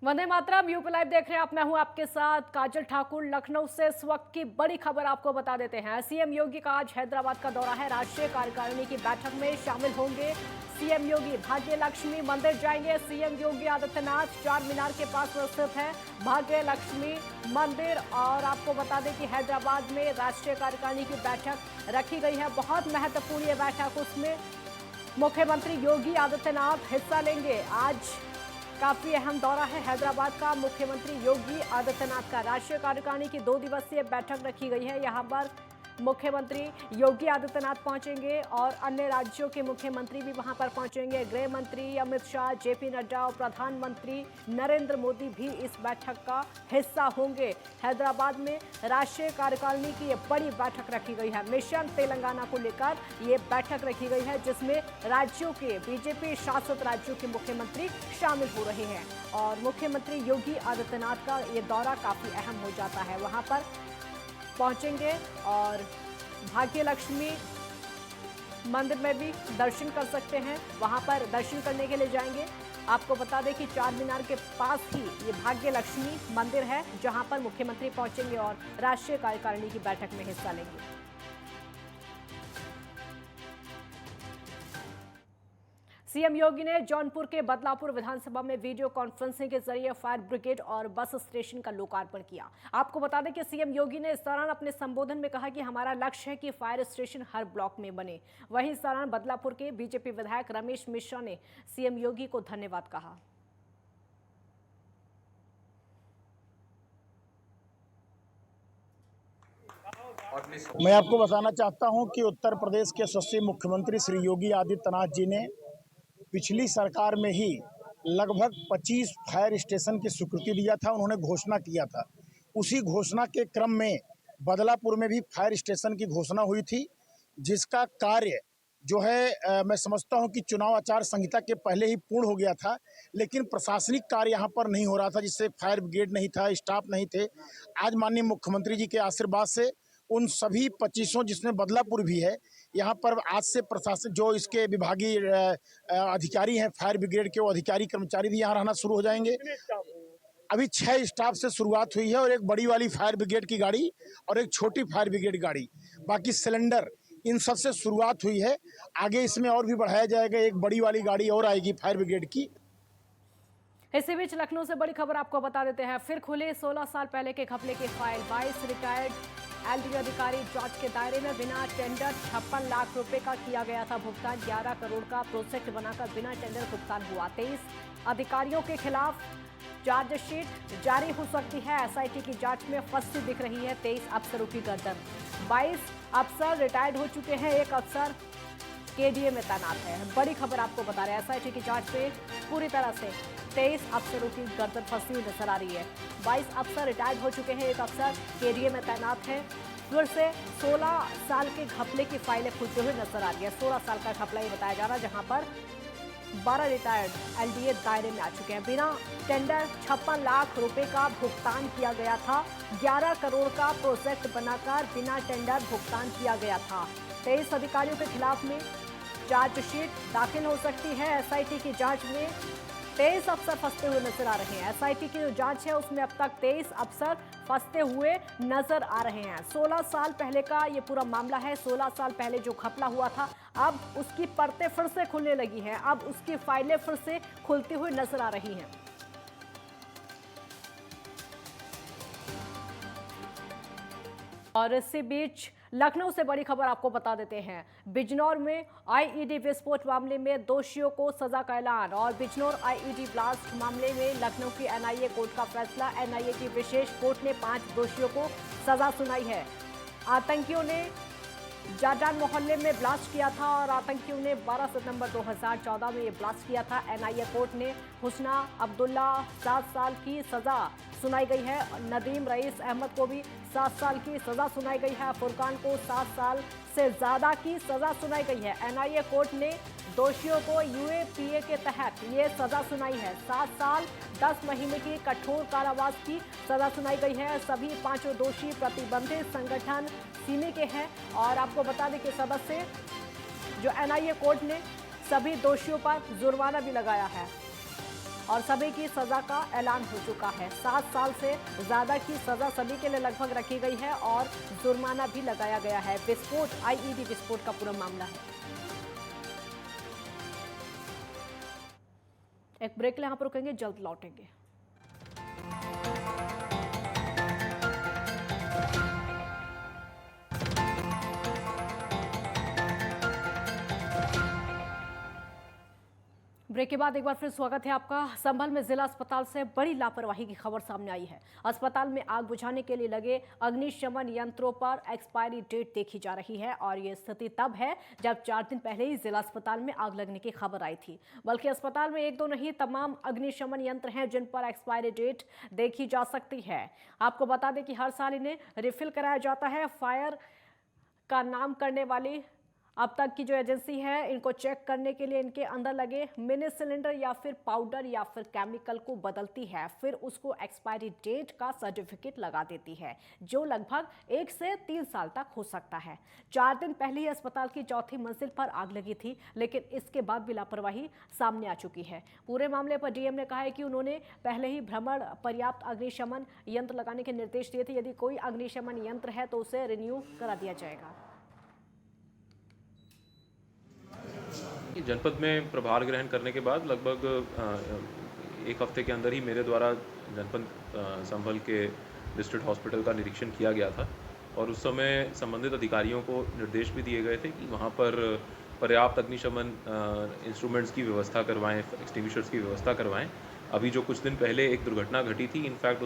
Vande Mataram. UP live देख रहे हैं आप। मैं हूं आपके साथ काजल ठाकुर। लखनऊ से इस वक्त की बड़ी खबर आपको बता देते हैं। सीएम योगी का आज हैदराबाद का दौरा है। राष्ट्रीय कार्यकारिणी की बैठक में शामिल होंगे सीएम योगी। भाग्य लक्ष्मी मंदिर जाएंगे सीएम योगी आदित्यनाथ। चार मीनार के पास स्थित है भाग्य लक्ष्मी मंदिर। और आपको बता दें कि हैदराबाद में राष्ट्रीय कार्यकारिणी की बैठक रखी गई है। बहुत महत्वपूर्ण ये बैठक, उसमें मुख्यमंत्री योगी आदित्यनाथ हिस्सा लेंगे। आज काफी अहम दौरा है हैदराबाद का। मुख्यमंत्री योगी आदित्यनाथ का राष्ट्रीय कार्यकारिणी की 2 दिवसीय बैठक रखी गई है। यहां पर मुख्यमंत्री योगी आदित्यनाथ पहुंचेंगे और अन्य राज्यों के मुख्यमंत्री भी वहां पर पहुंचेंगे। गृह मंत्री अमित शाह, जेपी नड्डा और प्रधानमंत्री नरेंद्र मोदी भी इस बैठक का हिस्सा होंगे। हैदराबाद में राष्ट्रीय कार्यकारिणी की ये बड़ी बैठक रखी गई है। मिशन तेलंगाना को लेकर ये बैठक रखी गई है, जिसमें राज्यों के बीजेपी शासित राज्यों के मुख्यमंत्री शामिल हो रहे हैं। और मुख्यमंत्री योगी आदित्यनाथ का ये दौरा काफी अहम हो जाता है। वहां पर पहुंचेंगे और भाग्य लक्ष्मी मंदिर में भी दर्शन कर सकते हैं। वहां पर दर्शन करने के लिए जाएंगे। आपको बता दें कि चार मीनार के पास ही ये भाग्य लक्ष्मी मंदिर है, जहां पर मुख्यमंत्री पहुंचेंगे और राष्ट्रीय कार्यकारिणी की बैठक में हिस्सा लेंगे। सीएम योगी ने जौनपुर के बदलापुर विधानसभा में वीडियो कॉन्फ्रेंसिंग के जरिए फायर ब्रिगेड और बस स्टेशन का लोकार्पण किया। आपको बता दें कि सीएम योगी ने इस दौरान अपने संबोधन में कहा कि हमारा लक्ष्य है कि फायर स्टेशन हर ब्लॉक में बने। वहीं इस दौरान बदलापुर के बीजेपी विधायक रमेश मिश्रा ने सीएम योगी को धन्यवाद कहा। मैं आपको बताना चाहता हूं कि उत्तर प्रदेश के यशस्वी मुख्यमंत्री श्री योगी आदित्यनाथ जी ने पिछली सरकार में ही लगभग 25 फायर स्टेशन की स्वीकृति दिया था। उन्होंने घोषणा किया था। उसी घोषणा के क्रम में बदलापुर में भी फायर स्टेशन की घोषणा हुई थी, जिसका कार्य जो है मैं समझता हूं कि चुनाव आचार संहिता के पहले ही पूर्ण हो गया था। लेकिन प्रशासनिक कार्य यहां पर नहीं हो रहा था, जिससे फायर ब्रिगेड नहीं था, स्टाफ नहीं थे। आज माननीय मुख्यमंत्री जी के आशीर्वाद से उन सभी 25 जिसमें बदलापुर भी है, यहाँ पर आज से प्रशासन जो इसके विभागीय अधिकारी हैं फायर ब्रिगेड के, वो अधिकारी कर्मचारी भी यहाँ रहना शुरू हो जाएंगे। अभी 6 स्टाफ से शुरुआत हुई है और एक बड़ी वाली फायर ब्रिगेड की गाड़ी और एक छोटी फायर ब्रिगेड गाड़ी, बाकी सिलेंडर, इन सब से शुरुआत हुई है। आगे इसमें और भी बढ़ाया जाएगा, एक बड़ी वाली गाड़ी और आएगी फायर ब्रिगेड की। इसी बीच लखनऊ से बड़ी खबर आपको बता देते हैं। फिर खुले 16 साल पहले के घपले की फाइल। 22 रिटायर्ड एलडीओ अधिकारी जांच के दायरे में। बिना टेंडर 56 लाख रुपए का किया गया था भुगतान। 11 करोड़ का प्रोजेक्ट बनाकर बिना टेंडर भुगतान हुआ। 23 अधिकारियों के खिलाफ चार्जशीट जारी हो सकती है। एसआईटी की जांच में फंसी दिख रही है 23 अफसरों की गर्दन। 22 अफसर रिटायर्ड हो चुके हैं, एक अफसर केडीए में तैनात है। बड़ी खबर आपको बता रहे हैं, एसआईटी की जांच में पूरी तरह से 23 अफसरों की गर्दन फंसी हुई नजर आ रही है। 22 अफसर रिटायर्ड हो चुके हैं, एक अफसर केडीए में तैनात है। फिर से 16 साल के घपले की फाइलें खुलते हुए नजर आ रही है। 16 साल का घपला ये बताया जा रहा है, जहां पर 12 रिटायर्ड एलडीए दायरे में आ चुके हैं। बिना टेंडर 56 लाख रुपए का भुगतान किया गया था। 11 करोड़ का प्रोजेक्ट बनाकर बिना टेंडर भुगतान किया गया था। 23 अधिकारियों के खिलाफ में चार्जशीट दाखिल हो सकती है। एसआईटी की जांच में 23 अफसर फंसते हुए नजर आ रहे हैं। एसआईटी की जो जांच है उसमें अब तक 23 अफसर फंसते हुए नजर आ रहे हैं। 16 साल पहले का ये पूरा मामला है। 16 साल पहले जो घपला हुआ था, अब उसकी परतें फिर से खुलने लगी हैं। अब उसकी फाइलें फिर से खुलती हुई नजर आ रही हैं। और इसी बीच लखनऊ से बड़ी खबर आपको बता देते हैं। बिजनौर में आईईडी विस्फोट मामले में दोषियों को सजा का ऐलान। और बिजनौर आईईडी ब्लास्ट मामले में लखनऊ की एनआईए कोर्ट का फैसला। एनआईए की विशेष कोर्ट ने 5 दोषियों को सजा सुनाई है। आतंकियों ने जाजान मोहल्ले में ब्लास्ट किया था और आतंकियों ने 12 सितंबर 2014 में ये ब्लास्ट किया था। एनआईए कोर्ट ने हुस्ना अब्दुल्ला 7 साल की सजा सुनाई गई है। नदीम रईस अहमद को भी 7 साल की सजा सुनाई गई है। फुरकान को 7 साल से ज्यादा की सजा सुनाई गई है। एनआईए कोर्ट ने दोषियों को यूएपीए के तहत ये सजा सुनाई है। 7 साल 10 महीने की कठोर कारावास की सजा सुनाई गई है। सभी 5 दोषी प्रतिबंधित संगठन सीने के हैं। और आपको बता दें कि सदस्य जो एनआईए कोर्ट ने सभी दोषियों पर जुर्माना भी लगाया है। और सभी की सजा का ऐलान हो चुका है। 7 साल से ज्यादा की सजा सभी के लिए लगभग रखी गई है और जुर्माना भी लगाया गया है। विस्फोट आईईडी विस्फोट का पूरा मामला है। एक ब्रेक ले यहाँ पर रुकेंगे, जल्द लौटेंगे। ब्रेक के बाद एक बार फिर स्वागत है आपका। संभल में जिला अस्पताल से बड़ी लापरवाही की खबर सामने आई है। अस्पताल में आग बुझाने के लिए लगे अग्निशमन यंत्रों पर एक्सपायरी डेट देखी जा रही है और ये स्थिति तब है जब 4 दिन पहले ही जिला अस्पताल में आग लगने की खबर आई थी। बल्कि अस्पताल में 1-2 नहीं, तमाम अग्निशमन यंत्र हैं जिन पर एक्सपायरी डेट देखी जा सकती है। आपको बता दें कि हर साल इन्हें रिफिल कराया जाता है। फायर का नाम करने वाली अब तक की जो एजेंसी है, इनको चेक करने के लिए इनके अंदर लगे मिनी सिलेंडर या फिर पाउडर या फिर केमिकल को बदलती है, फिर उसको एक्सपायरी डेट का सर्टिफिकेट लगा देती है जो लगभग 1 से 3 साल तक हो सकता है। 4 दिन पहले ही अस्पताल की 4थी मंजिल पर आग लगी थी, लेकिन इसके बाद भी लापरवाही सामने आ चुकी है। पूरे मामले पर डीएम ने कहा है कि उन्होंने पहले ही भ्रमण पर्याप्त अग्निशमन यंत्र लगाने के निर्देश दिए थे। यदि कोई अग्निशमन यंत्र है तो उसे रिन्यू करा दिया जाएगा। जनपद में प्रभार ग्रहण करने के बाद लगभग 1 हफ्ते के अंदर ही मेरे द्वारा जनपद संभल के डिस्ट्रिक्ट हॉस्पिटल का निरीक्षण किया गया था और उस समय संबंधित अधिकारियों को निर्देश भी दिए गए थे कि वहाँ पर पर्याप्त अग्निशमन इंस्ट्रूमेंट्स की व्यवस्था करवाएं, एक्सटिंग्विशर्स की व्यवस्था करवाएं। अभी जो कुछ दिन पहले एक दुर्घटना घटी थी, इनफैक्ट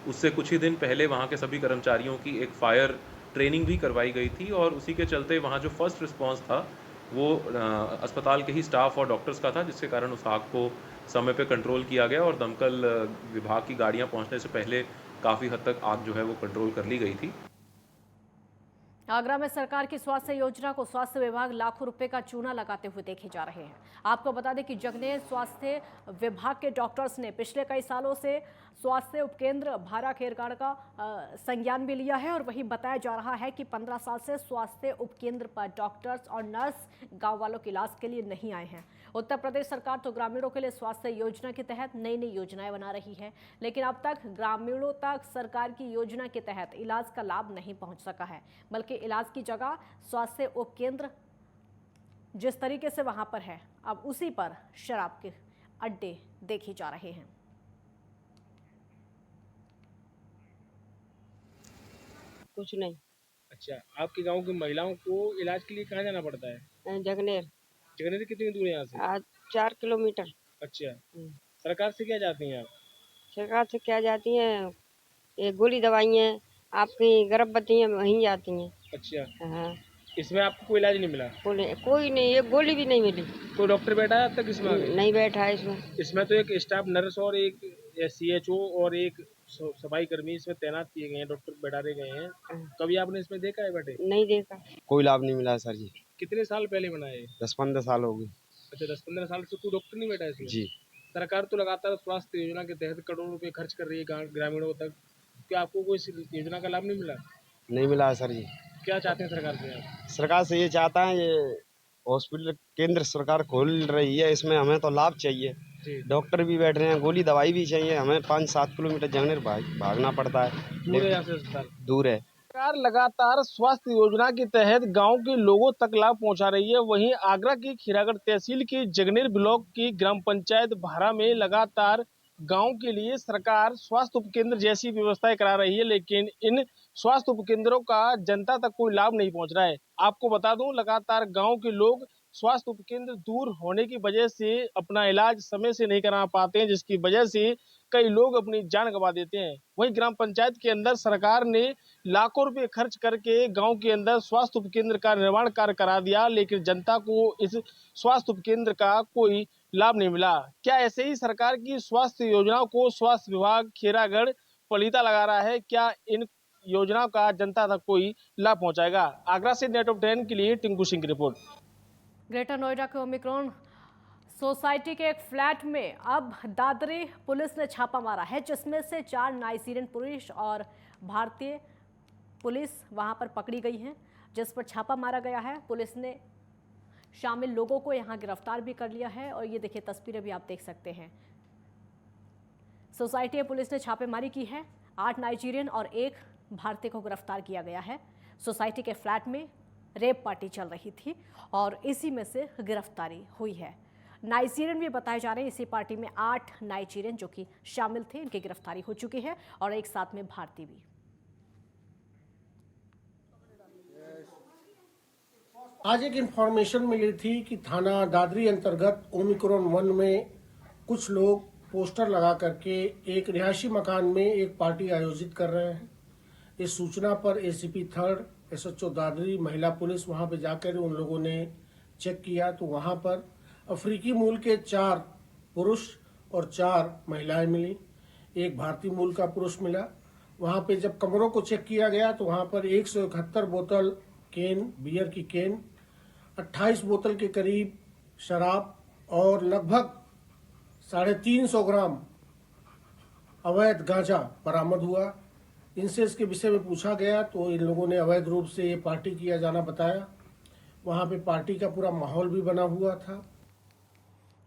उससे कुछ ही दिन पहले वहाँ के सभी कर्मचारियों की एक फायर ट्रेनिंग भी करवाई गई थी और उसी के चलते वहाँ जो फर्स्ट रिस्पॉन्स था वो अस्पताल के ही स्टाफ और डॉक्टर्स का था, जिसके कारण उस आग को समय पे कंट्रोल किया गया और दमकल विभाग की गाड़ियां पहुंचने से पहले काफ़ी हद तक आग जो है वो कंट्रोल कर ली गई थी। आगरा में सरकार की स्वास्थ्य योजना को स्वास्थ्य विभाग लाखों रुपए का चूना लगाते हुए देखे जा रहे हैं। आपको बता दें कि जगने स्वास्थ्य विभाग के डॉक्टर्स ने पिछले कई सालों से स्वास्थ्य उपकेंद्र भारा खेरगाड़ का संज्ञान भी लिया है और वही बताया जा रहा है कि 15 साल से स्वास्थ्य उपकेंद्र पर डॉक्टर्स और नर्स गांव वालों के इलाज के लिए नहीं आए हैं। उत्तर प्रदेश सरकार तो ग्रामीणों के लिए स्वास्थ्य योजना के तहत नई नई योजनाएं बना रही है, लेकिन अब तक ग्रामीणों तक सरकार की योजना के तहत इलाज का लाभ नहीं पहुंच सका है, बल्कि इलाज की जगह स्वास्थ्य उपकेंद्र जिस तरीके से वहां पर है, अब उसी पर शराब के अड्डे देखे जा रहे हैं। कुछ नहीं। अच्छा, आपके गांव की महिलाओं को इलाज के लिए कहाँ जाना पड़ता है? जगनेर। जगनेर कितनी दूर है यहाँ से? आज 4 किलोमीटर। अच्छा, सरकार से क्या चाहती हैं आप? सरकार से क्या जाती हैं? ये गोली दवाइयाँ आपकी गर्भवती हैं वहीं जाती हैं। अच्छा, हाँ। इसमें आपको कोई इलाज नहीं मिला? कोई नहीं, एक गोली भी नहीं मिली। कोई डॉक्टर बैठा है अब तक इसमें? नहीं बैठा है इसमें। इसमें तो एक स्टाफ नर्स और एक CHO और एक सफाई कर्मी इसमें तैनात किए गए हैं, डॉक्टर बैठा गए हैं। कभी आपने इसमें देखा है बैठे? नहीं देखा। कोई लाभ नहीं मिला है सर जी। कितने साल पहले बना है? 10-15 साल हो गए। अच्छा, 10-15 साल से कोई डॉक्टर नहीं बैठा है इसमें? जी। सरकार तो लगातार स्वास्थ्य योजना के तहत करोड़ों रुपए खर्च कर रही है ग्रामीणों तक, क्या आपको कोई योजना का लाभ नहीं मिला? नहीं मिला है सर जी। क्या चाहते हैं सरकार से आप? सरकार से ये चाहता है, ये हॉस्पिटल केंद्र सरकार खोल रही है, इसमें हमें तो लाभ चाहिए। डॉक्टर भी बैठ रहे हैं, गोली दवाई भी चाहिए। हमें 5-7 किलोमीटर जंगनेर भागना पड़ता है। दूर है यहाँ से अस्पताल? दूर है। सरकार लगातार स्वास्थ्य योजना के तहत गांव के लोगों तक लाभ पहुंचा रही है। वहीं आगरा की खीरागढ़ तहसील के जगनेर ब्लॉक की ग्राम पंचायत भारा में लगातार गांव के लिए सरकार स्वास्थ्य उपकेंद्र जैसी व्यवस्थाएं करा रही है, लेकिन इन स्वास्थ्य उपकेंद्रों का जनता तक कोई लाभ नहीं पहुंच रहा है। आपको बता दूं, लगातार गांव के लोग स्वास्थ्य उपकेंद्र दूर होने की वजह से अपना इलाज समय से नहीं करा पाते हैं, जिसकी वजह से कई लोग अपनी जान गंवा देते हैं। वहीं ग्राम पंचायत के अंदर सरकार ने लाखों रुपए खर्च करके गांव के अंदर स्वास्थ्य उपकेंद्र का निर्माण कार्य करा दिया, लेकिन जनता को इस स्वास्थ्य उपकेंद्र का कोई लाभ नहीं मिला। क्या ऐसे ही सरकार की स्वास्थ्य योजनाओं को स्वास्थ्य विभाग खीरागढ़ पलीता लगा रहा है? क्या इन योजनाओं का जनता तक कोई लाभ पहुंचाएगा? आगरा से नेट ऑफ 10 के लिए टिंकू सिंह की रिपोर्ट। ग्रेटर नोएडा के ओमिक्रॉन सोसाइटी के एक फ्लैट में अब दादरी पुलिस ने छापा मारा है, जिसमें से 4 नाइजीरियन पुलिस और भारतीय पुलिस वहां पर पकड़ी गई हैं, जिस पर छापा मारा गया है। पुलिस ने शामिल लोगों को यहां गिरफ्तार भी कर लिया है और ये देखिए तस्वीरें भी आप देख सकते हैं। सोसाइटी पुलिस ने छापेमारी की है। 8 नाइजीरियन और 1 भारतीय को गिरफ्तार किया गया है। सोसाइटी के फ्लैट में रेप पार्टी चल रही थी और इसी में से गिरफ्तारी हुई है। नाइजीरियन भी बताए जा रहे हैं। इसी पार्टी में 8 नाइजीरियन जो कि शामिल थे, इनकी गिरफ्तारी हो चुकी है और एक साथ में भारतीय भी। आज एक इंफॉर्मेशन मिली थी कि थाना दादरी अंतर्गत ओमिक्रॉन 1 में कुछ लोग पोस्टर लगा करके एक रिहायशी मकान में एक पार्टी आयोजित कर रहे हैं। इस सूचना पर एसीपी 3 एसएचओ दादरी महिला पुलिस वहां पे जाकर उन लोगों ने चेक किया तो वहां पर अफ्रीकी मूल के 4 पुरुष और 4 महिलाएं मिली। एक भारतीय मूल का पुरुष मिला। वहां पे जब कमरों को चेक किया गया तो वहां पर 171 बोतल केन, बियर की केन, 28 बोतल के करीब शराब और लगभग 350 ग्राम अवैध गांजा बरामद हुआ। इनसे इसके विषय में पूछा गया तो इन लोगों ने अवैध रूप से ये पार्टी किया जाना बताया। वहां पे पार्टी का पूरा माहौल भी बना हुआ था।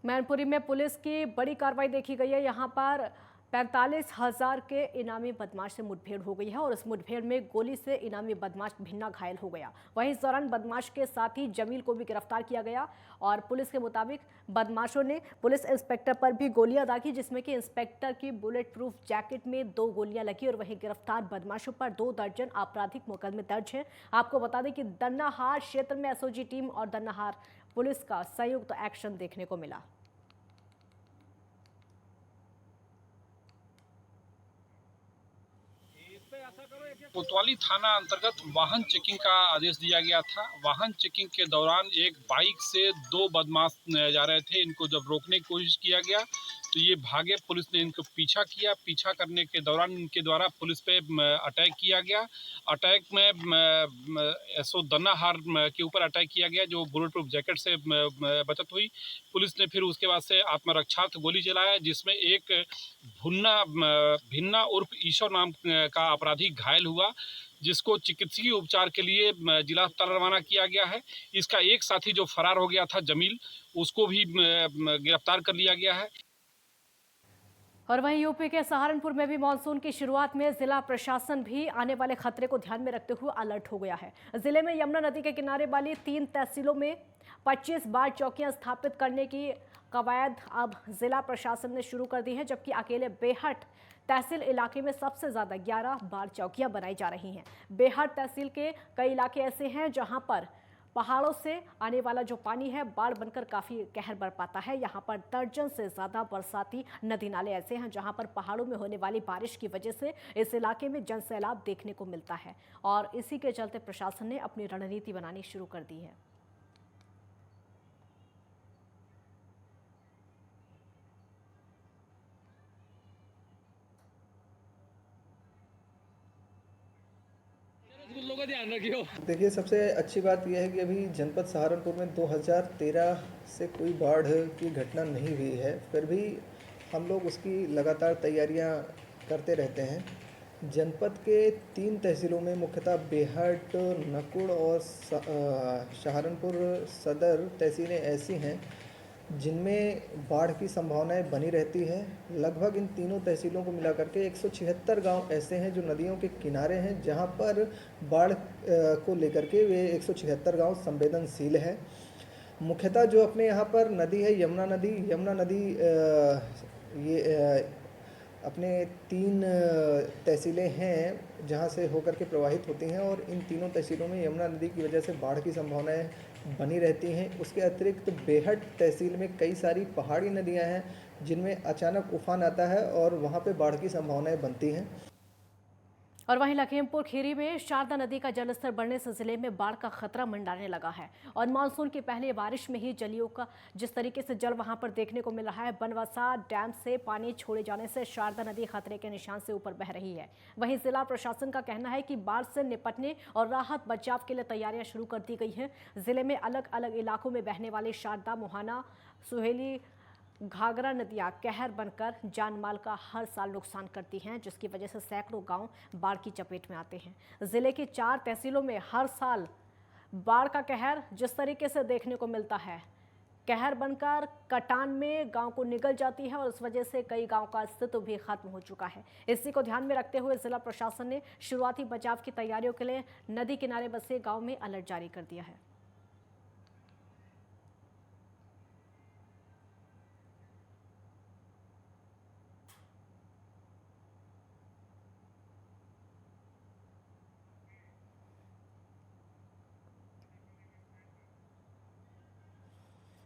मैनपुरी में पुलिस की बड़ी कार्रवाई देखी गई है। यहाँ पर 45,000 के इनामी बदमाश से मुठभेड़ हो गई है और इस मुठभेड़ में गोली से इनामी बदमाश भिन्ना घायल हो गया। वहीं इस दौरान बदमाश के साथ ही जमील को भी गिरफ्तार किया गया और पुलिस के मुताबिक बदमाशों ने पुलिस इंस्पेक्टर पर भी गोलियां दागी, जिसमें कि इंस्पेक्टर की बुलेट प्रूफ जैकेट में 2 गोलियां लगी और वहीं गिरफ्तार बदमाशों पर 2 दर्जन आपराधिक मुकदमे दर्ज हैं। आपको बता दें कि दन्नाहार क्षेत्र में एसओजी टीम और दन्नाहार पुलिस का संयुक्त एक्शन देखने को मिला। कोतवाली थाना अंतर्गत वाहन चेकिंग का आदेश दिया गया था। वाहन चेकिंग के दौरान एक बाइक से 2 बदमाश जा रहे थे। इनको जब रोकने की कोशिश किया गया तो ये भागे। पुलिस ने इनको पीछा किया। पीछा करने के दौरान इनके द्वारा पुलिस पे अटैक किया गया। अटैक में एसओ दन्नाहार के ऊपर अटैक किया गया, जो बुलेट प्रूफ जैकेट से बचत हुई। पुलिस ने फिर उसके बाद से आत्मरक्षार्थ गोली चलाया, जिसमें एक भिन्ना उर्फ ईश्वर नाम का अपराधी घायल हुआ, जिसको चिकित्सकीय उपचार के लिए जिला अस्पताल रवाना किया गया है। इसका एक साथी जो फरार हो गया था जमील, उसको भी गिरफ्तार कर लिया गया है। और वहीं यूपी के सहारनपुर में भी मानसून की शुरुआत में जिला प्रशासन भी आने वाले खतरे को ध्यान में रखते हुए अलर्ट हो गया है। जिले में यमुना नदी के किनारे वाली 3 तहसीलों में 25 बाढ़ चौकियां स्थापित करने की कवायद अब जिला प्रशासन ने शुरू कर दी है, जबकि अकेले बेहट तहसील इलाके में सबसे ज्यादा 11 बाढ़ चौकियां बनाई जा रही हैं। बेहट तहसील के कई इलाके ऐसे हैं जहां पर पहाड़ों से आने वाला जो पानी है बाढ़ बनकर काफी कहर बरपाता है। यहाँ पर दर्जन से ज्यादा बरसाती नदी नाले ऐसे हैं जहाँ पर पहाड़ों में होने वाली बारिश की वजह से इस इलाके में जन सैलाब देखने को मिलता है और इसी के चलते प्रशासन ने अपनी रणनीति बनानी शुरू कर दी है। देखिए, सबसे अच्छी बात यह है कि अभी जनपद सहारनपुर में 2013 से कोई बाढ़ की घटना नहीं हुई है, फिर भी हम लोग उसकी लगातार तैयारियां करते रहते हैं। जनपद के 3 तहसीलों में मुख्यतः बेहट, नकुड़ और सहारनपुर सदर तहसीलें ऐसी हैं जिनमें बाढ़ की संभावनाएं बनी रहती है। लगभग इन तीनों तहसीलों को मिलाकर के 176 गांव ऐसे हैं जो नदियों के किनारे हैं, जहां पर बाढ़ को लेकर के वे 176 गांव संवेदनशील है। मुख्यतः जो अपने यहाँ पर नदी है यमुना नदी ये अपने 3 तहसीलें हैं जहाँ से होकर के प्रवाहित होती हैं और इन तीनों तहसीलों में यमुना नदी की वजह से बाढ़ की संभावनाएं बनी रहती हैं। उसके अतिरिक्त बेहट तहसील में कई सारी पहाड़ी नदियां हैं जिनमें अचानक उफान आता है और वहाँ पे बाढ़ की संभावनाएं बनती हैं। और वहीं लखीमपुर खीरी में शारदा नदी का जलस्तर बढ़ने से जिले में बाढ़ का खतरा मंडराने लगा है और मानसून की पहली बारिश में ही जलियों का जिस तरीके से जल वहां पर देखने को मिल रहा है। बनवसा डैम से पानी छोड़े जाने से शारदा नदी खतरे के निशान से ऊपर बह रही है। वहीं जिला प्रशासन का कहना है कि बाढ़ से निपटने और राहत बचाव के लिए तैयारियां शुरू कर दी गई हैं। जिले में अलग अलग इलाकों में बहने वाली शारदा, मोहाना, सुहेली, घाघरा नदियां कहर बनकर जान माल का हर साल नुकसान करती हैं, जिसकी वजह से सैकड़ों गांव बाढ़ की चपेट में आते हैं। जिले की 4 तहसीलों में हर साल बाढ़ का कहर जिस तरीके से देखने को मिलता है, कहर बनकर कटान में गांव को निगल जाती है और इस वजह से कई गांव का अस्तित्व भी खत्म हो चुका है। इसी को ध्यान में रखते हुए जिला प्रशासन ने शुरुआती बचाव की तैयारियों के लिए नदी किनारे बसे गांव में अलर्ट जारी कर दिया है।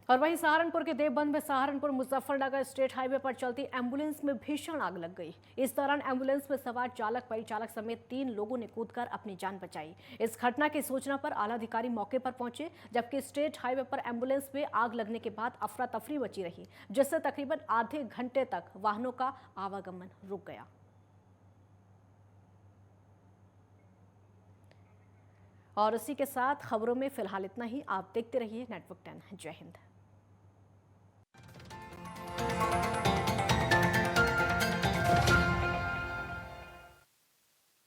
और वहीं सहारनपुर के देवबंद में सहारनपुर मुजफ्फरनगर स्टेट हाईवे पर चलती एम्बुलेंस में भीषण आग लग गई। इस दौरान एम्बुलेंस में सवार चालक परिचालक समेत 3 लोगों ने कूदकर अपनी जान बचाई। इस घटना की सूचना पर आला अधिकारी मौके पर पहुंचे, जबकि स्टेट हाईवे पर एम्बुलेंस में आग लगने के बाद अफरा तफरी मची रही, जिससे तकरीबन आधे घंटे तक वाहनों का आवागमन रुक गया। और इसी के साथ खबरों में फिलहाल इतना ही। आप देखते रहिए नेटवर्क 10। जय हिंद।